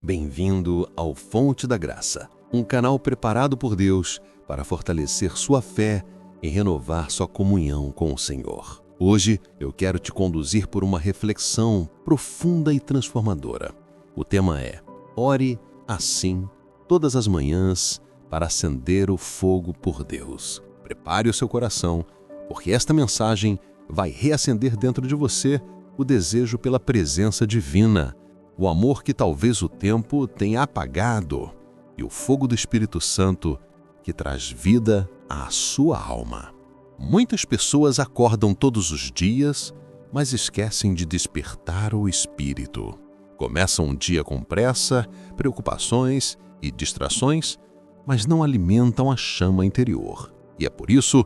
Bem-vindo ao Fonte da Graça, um canal preparado por Deus para fortalecer sua fé e renovar sua comunhão com o Senhor. Hoje eu quero te conduzir por uma reflexão profunda e transformadora. O tema é: ore assim todas as manhãs para acender o fogo por Deus. Prepare o seu coração, porque esta mensagem vai reacender dentro de você o desejo pela presença divina, o amor que talvez o tempo tenha apagado e o fogo do Espírito Santo que traz vida à sua alma. Muitas pessoas acordam todos os dias, mas esquecem de despertar o espírito. Começam um dia com pressa, preocupações e distrações, mas não alimentam a chama interior. E é por isso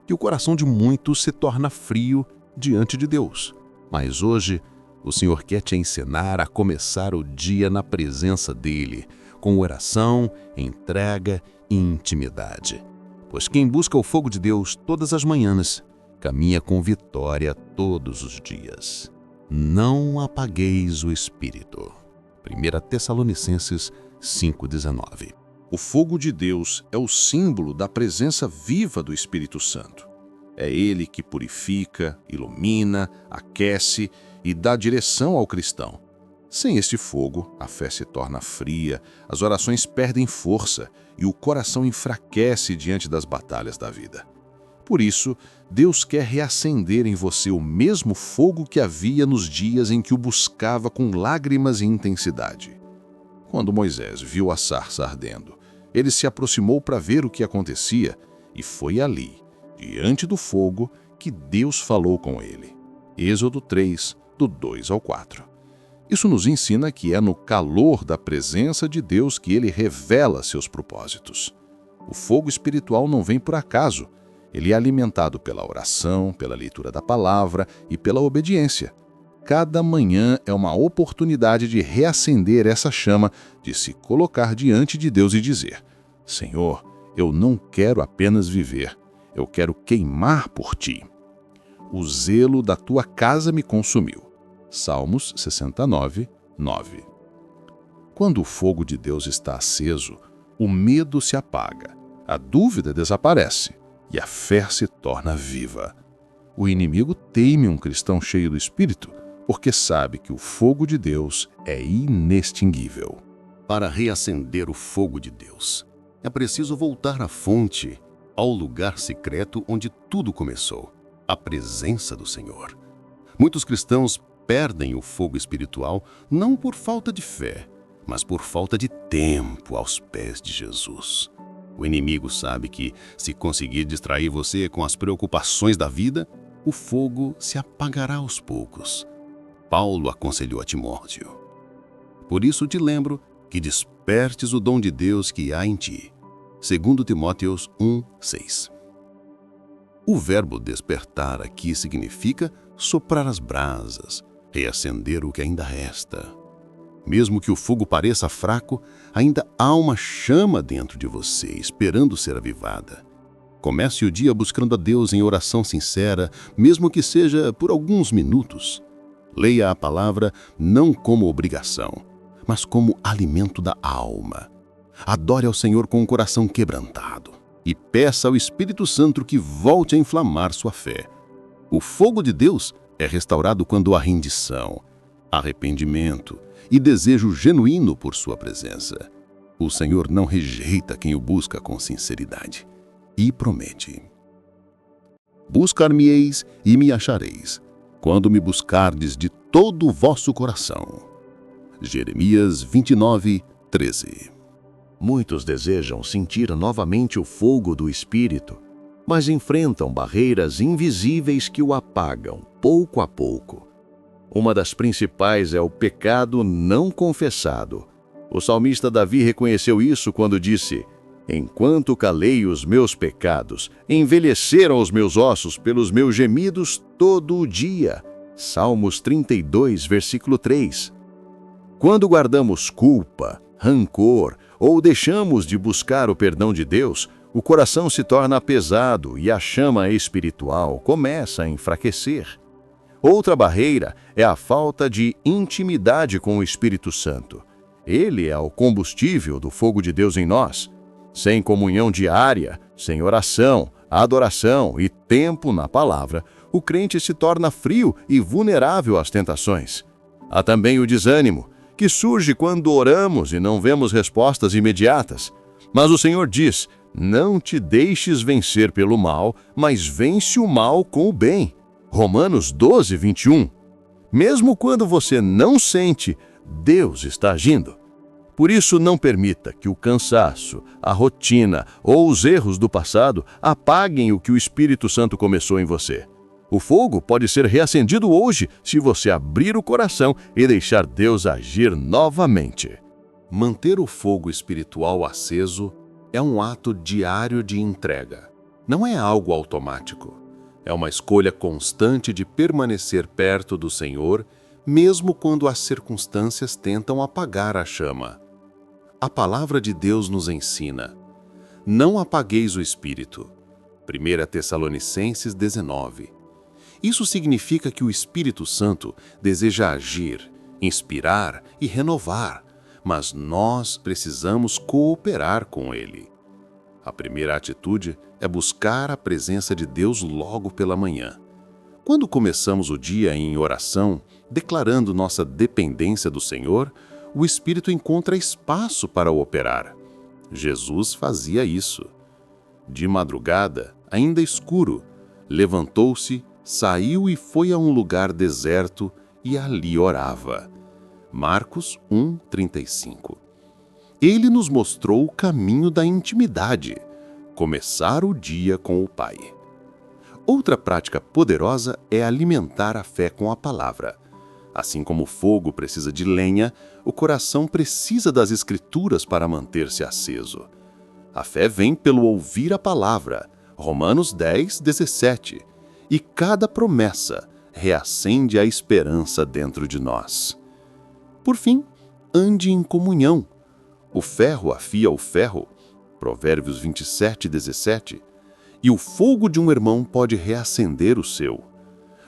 que o coração de muitos se torna frio diante de Deus. Mas hoje, o Senhor quer te ensinar a começar o dia na presença dEle, com oração, entrega e intimidade. Pois quem busca o fogo de Deus todas as manhãs, caminha com vitória todos os dias. Não apagueis o Espírito. 1 Tessalonicenses 5,19. O fogo de Deus é o símbolo da presença viva do Espírito Santo. É Ele que purifica, ilumina, aquece e dá direção ao cristão. Sem este fogo, a fé se torna fria, as orações perdem força e o coração enfraquece diante das batalhas da vida. Por isso, Deus quer reacender em você o mesmo fogo que havia nos dias em que o buscava com lágrimas e intensidade. Quando Moisés viu a sarça ardendo, ele se aproximou para ver o que acontecia e foi ali, diante do fogo, que Deus falou com ele. Êxodo 3, do 2 ao 4. Isso nos ensina que é no calor da presença de Deus que Ele revela seus propósitos. O fogo espiritual não vem por acaso. Ele é alimentado pela oração, pela leitura da palavra e pela obediência. Cada manhã é uma oportunidade de reacender essa chama, de se colocar diante de Deus e dizer: Senhor, eu não quero apenas viver, eu quero queimar por Ti. O zelo da Tua casa me consumiu. Salmos 69, 9. Quando o fogo de Deus está aceso, o medo se apaga, a dúvida desaparece e a fé se torna viva. O inimigo teme um cristão cheio do Espírito, porque sabe que o fogo de Deus é inextinguível. Para reacender o fogo de Deus, é preciso voltar à fonte, ao lugar secreto onde tudo começou, a presença do Senhor. Muitos cristãos perdem o fogo espiritual não por falta de fé, mas por falta de tempo aos pés de Jesus. O inimigo sabe que, se conseguir distrair você com as preocupações da vida, o fogo se apagará aos poucos. Paulo aconselhou a Timóteo: por isso te lembro que despertes o dom de Deus que há em ti. 2 Timóteo 1, 6. O verbo despertar aqui significa soprar as brasas, reacender o que ainda resta. Mesmo que o fogo pareça fraco, ainda há uma chama dentro de você, esperando ser avivada. Comece o dia buscando a Deus em oração sincera, mesmo que seja por alguns minutos. Leia a palavra não como obrigação, mas como alimento da alma. Adore ao Senhor com o coração quebrantado e peça ao Espírito Santo que volte a inflamar sua fé. O fogo de Deus é restaurado quando há rendição, arrependimento e desejo genuíno por sua presença. O Senhor não rejeita quem o busca com sinceridade e promete: buscar-me-eis e me achareis, quando me buscardes de todo o vosso coração. Jeremias 29, 13. Muitos desejam sentir novamente o fogo do Espírito, mas enfrentam barreiras invisíveis que o apagam, pouco a pouco. Uma das principais é o pecado não confessado. O salmista Davi reconheceu isso quando disse: enquanto calei os meus pecados, envelheceram os meus ossos pelos meus gemidos todo o dia. Salmos 32, versículo 3. Quando guardamos culpa, rancor ou deixamos de buscar o perdão de Deus, o coração se torna pesado e a chama espiritual começa a enfraquecer. Outra barreira é a falta de intimidade com o Espírito Santo. Ele é o combustível do fogo de Deus em nós. Sem comunhão diária, sem oração, adoração e tempo na palavra, o crente se torna frio e vulnerável às tentações. Há também o desânimo, que surge quando oramos e não vemos respostas imediatas. Mas o Senhor diz: não te deixes vencer pelo mal, mas vence o mal com o bem. Romanos 12, 21. Mesmo quando você não sente, Deus está agindo. Por isso, não permita que o cansaço, a rotina ou os erros do passado apaguem o que o Espírito Santo começou em você. O fogo pode ser reacendido hoje se você abrir o coração e deixar Deus agir novamente. Manter o fogo espiritual aceso é um ato diário de entrega. Não é algo automático. É uma escolha constante de permanecer perto do Senhor, mesmo quando as circunstâncias tentam apagar a chama. A palavra de Deus nos ensina: não apagueis o Espírito. 1 Tessalonicenses 19. Isso significa que o Espírito Santo deseja agir, inspirar e renovar, mas nós precisamos cooperar com Ele. A primeira atitude é buscar a presença de Deus logo pela manhã. Quando começamos o dia em oração, declarando nossa dependência do Senhor, o Espírito encontra espaço para operar. Jesus fazia isso. De madrugada, ainda escuro, levantou-se, saiu e foi a um lugar deserto e ali orava. Marcos 1:35. Ele nos mostrou o caminho da intimidade, começar o dia com o Pai. Outra prática poderosa é alimentar a fé com a palavra. Assim como o fogo precisa de lenha, o coração precisa das Escrituras para manter-se aceso. A fé vem pelo ouvir a palavra, Romanos 10:17, e cada promessa reacende a esperança dentro de nós. Por fim, ande em comunhão. O ferro afia o ferro, Provérbios 27:17, e o fogo de um irmão pode reacender o seu.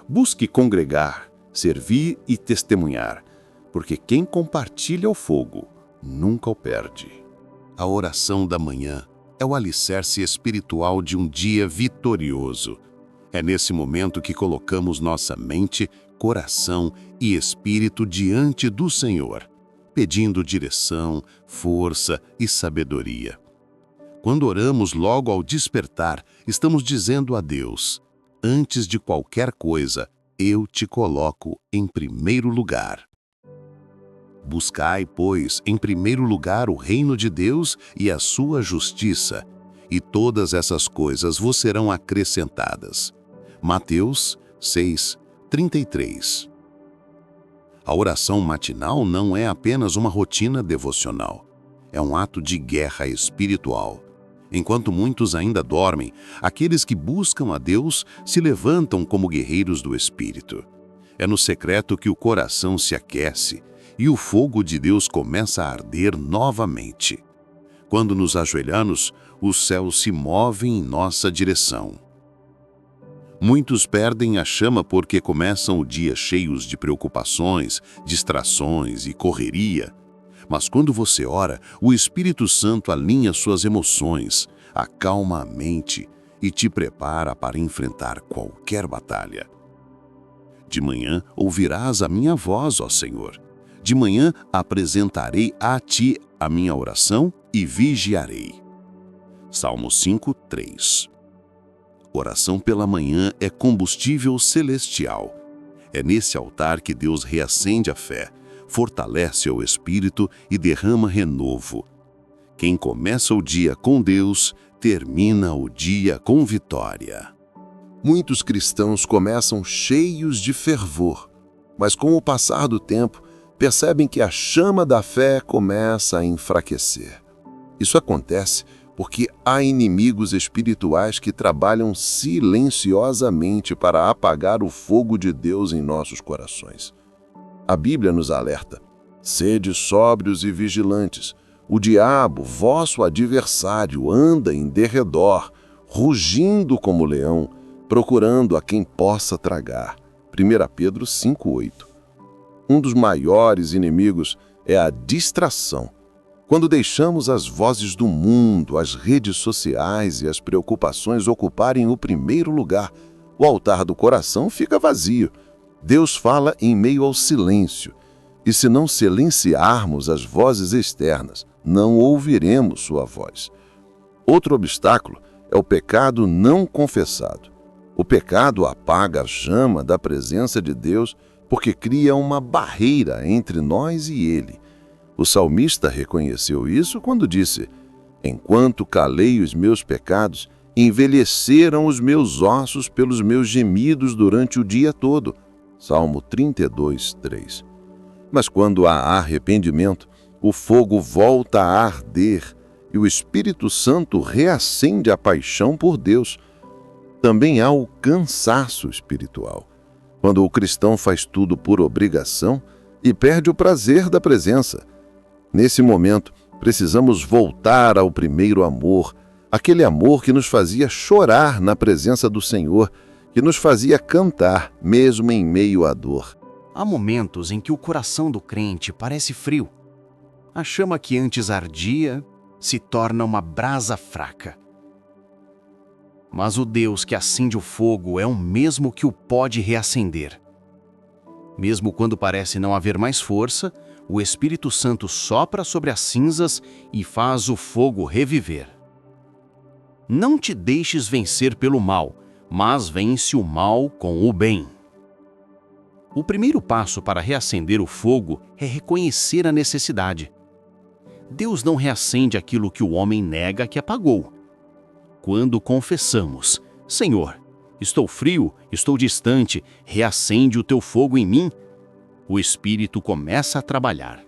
Busque congregar, servir e testemunhar, porque quem compartilha o fogo nunca o perde. A oração da manhã é o alicerce espiritual de um dia vitorioso. É nesse momento que colocamos nossa mente, coração e espírito diante do Senhor, pedindo direção, força e sabedoria. Quando oramos logo ao despertar, estamos dizendo a Deus: antes de qualquer coisa, eu te coloco em primeiro lugar. Buscai, pois, em primeiro lugar o reino de Deus e a sua justiça, e todas essas coisas vos serão acrescentadas. Mateus 6:33. A oração matinal não é apenas uma rotina devocional. É um ato de guerra espiritual. Enquanto muitos ainda dormem, aqueles que buscam a Deus se levantam como guerreiros do Espírito. É no secreto que o coração se aquece e o fogo de Deus começa a arder novamente. Quando nos ajoelhamos, os céus se movem em nossa direção. Muitos perdem a chama porque começam o dia cheios de preocupações, distrações e correria. Mas quando você ora, o Espírito Santo alinha suas emoções, acalma a mente e te prepara para enfrentar qualquer batalha. De manhã ouvirás a minha voz, ó Senhor. De manhã apresentarei a ti a minha oração e vigiarei. Salmo 5:3. Oração pela manhã é combustível celestial. É nesse altar que Deus reacende a fé, fortalece o espírito e derrama renovo. Quem começa o dia com Deus, termina o dia com vitória. Muitos cristãos começam cheios de fervor, mas com o passar do tempo, percebem que a chama da fé começa a enfraquecer. Isso acontece porque há inimigos espirituais que trabalham silenciosamente para apagar o fogo de Deus em nossos corações. A Bíblia nos alerta: sede sóbrios e vigilantes. O diabo, vosso adversário, anda em derredor, rugindo como leão, procurando a quem possa tragar. 1 Pedro 5:8. Um dos maiores inimigos é a distração. Quando deixamos as vozes do mundo, as redes sociais e as preocupações ocuparem o primeiro lugar, o altar do coração fica vazio. Deus fala em meio ao silêncio. E se não silenciarmos as vozes externas, não ouviremos sua voz. Outro obstáculo é o pecado não confessado. O pecado apaga a chama da presença de Deus porque cria uma barreira entre nós e Ele. O salmista reconheceu isso quando disse: "Enquanto calei os meus pecados, envelheceram os meus ossos pelos meus gemidos durante o dia todo." Salmo 32, 3. Mas quando há arrependimento, o fogo volta a arder e o Espírito Santo reacende a paixão por Deus. Também há o cansaço espiritual, quando o cristão faz tudo por obrigação e perde o prazer da presença. Nesse momento, precisamos voltar ao primeiro amor, aquele amor que nos fazia chorar na presença do Senhor, que nos fazia cantar mesmo em meio à dor. Há momentos em que o coração do crente parece frio. A chama que antes ardia se torna uma brasa fraca. Mas o Deus que acende o fogo é o mesmo que o pode reacender. Mesmo quando parece não haver mais força, o Espírito Santo sopra sobre as cinzas e faz o fogo reviver. Não te deixes vencer pelo mal, mas vence o mal com o bem. O primeiro passo para reacender o fogo é reconhecer a necessidade. Deus não reacende aquilo que o homem nega que apagou. Quando confessamos: "Senhor, estou frio, estou distante, reacende o teu fogo em mim", o Espírito começa a trabalhar.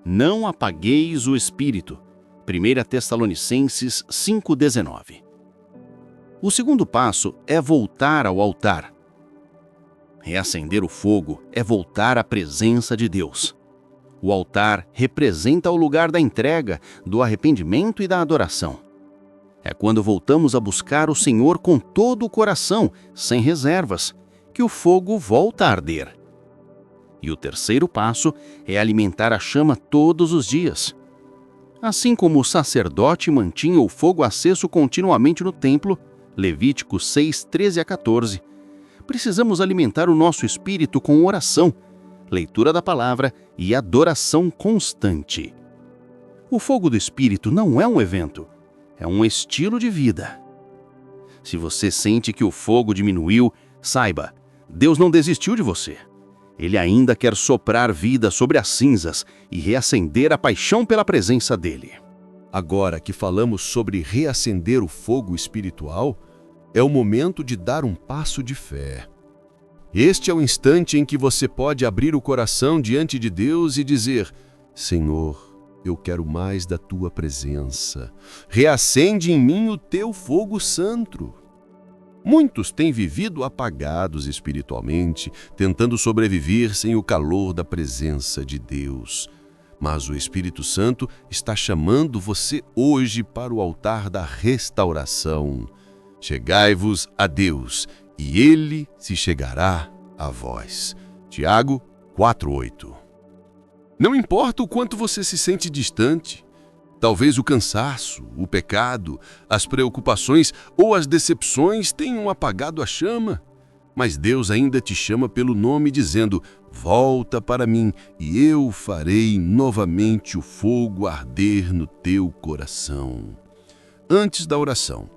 Não apagueis o Espírito. 1 Tessalonicenses 5,19. O segundo passo é voltar ao altar. Reacender o fogo é voltar à presença de Deus. O altar representa o lugar da entrega, do arrependimento e da adoração. É quando voltamos a buscar o Senhor com todo o coração, sem reservas, que o fogo volta a arder. E o terceiro passo é alimentar a chama todos os dias. Assim como o sacerdote mantinha o fogo aceso continuamente no templo, Levítico 6, 13 a 14, precisamos alimentar o nosso espírito com oração, leitura da palavra e adoração constante. O fogo do Espírito não é um evento, é um estilo de vida. Se você sente que o fogo diminuiu, saiba, Deus não desistiu de você. Ele ainda quer soprar vida sobre as cinzas e reacender a paixão pela presença dele. Agora que falamos sobre reacender o fogo espiritual, é o momento de dar um passo de fé. Este é o instante em que você pode abrir o coração diante de Deus e dizer: "Senhor, eu quero mais da tua presença. Reacende em mim o teu fogo santo." Muitos têm vivido apagados espiritualmente, tentando sobreviver sem o calor da presença de Deus. Mas o Espírito Santo está chamando você hoje para o altar da restauração. Chegai-vos a Deus, e Ele se chegará a vós. Tiago 4:8. Não importa o quanto você se sente distante, talvez o cansaço, o pecado, as preocupações ou as decepções tenham apagado a chama, mas Deus ainda te chama pelo nome dizendo: "Volta para mim e eu farei novamente o fogo arder no teu coração." Antes da oração,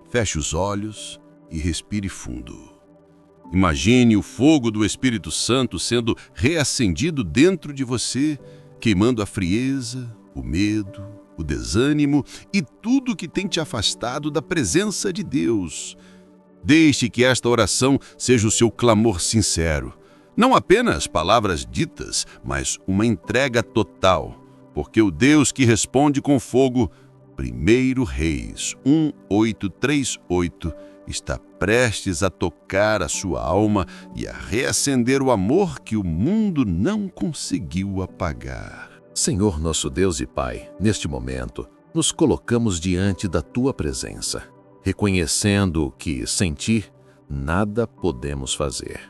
feche os olhos e respire fundo. Imagine o fogo do Espírito Santo sendo reacendido dentro de você, queimando a frieza, o medo, o desânimo e tudo que tem te afastado da presença de Deus. Deixe que esta oração seja o seu clamor sincero. Não apenas palavras ditas, mas uma entrega total, porque o Deus que responde com fogo, 1 Reis 1:838, está prestes a tocar a sua alma e a reacender o amor que o mundo não conseguiu apagar. Senhor nosso Deus e Pai, neste momento, nos colocamos diante da Tua presença, reconhecendo que, sem Ti, nada podemos fazer.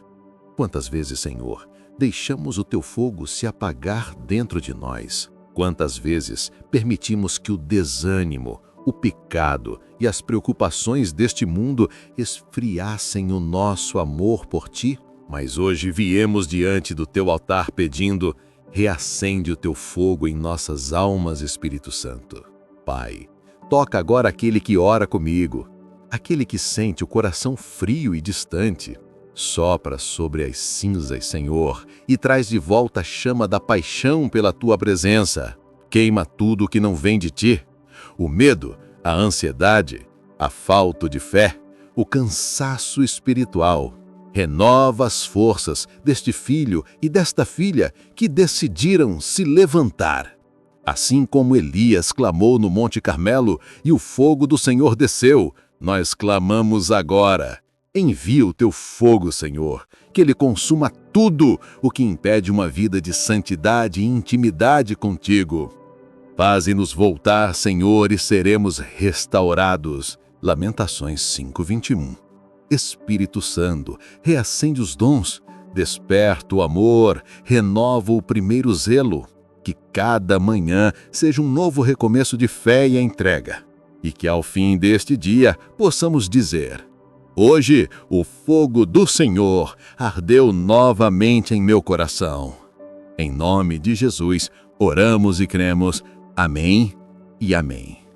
Quantas vezes, Senhor, deixamos o teu fogo se apagar dentro de nós? Quantas vezes permitimos que o desânimo, o pecado e as preocupações deste mundo esfriassem o nosso amor por ti? Mas hoje viemos diante do teu altar pedindo: reacende o teu fogo em nossas almas, Espírito Santo. Pai, toca agora aquele que ora comigo, aquele que sente o coração frio e distante. Sopra sobre as cinzas, Senhor, e traz de volta a chama da paixão pela tua presença. Queima tudo que não vem de ti: o medo, a ansiedade, a falta de fé, o cansaço espiritual. Renova as forças deste filho e desta filha que decidiram se levantar. Assim como Elias clamou no Monte Carmelo e o fogo do Senhor desceu, nós clamamos agora: envia o teu fogo, Senhor, que ele consuma tudo o que impede uma vida de santidade e intimidade contigo. Faze-nos voltar, Senhor, e seremos restaurados. Lamentações 5:21. Espírito Santo, reacende os dons, desperta o amor, renova o primeiro zelo. Que cada manhã seja um novo recomeço de fé e entrega. E que ao fim deste dia possamos dizer: hoje o fogo do Senhor ardeu novamente em meu coração. Em nome de Jesus, oramos e cremos. Amém e amém.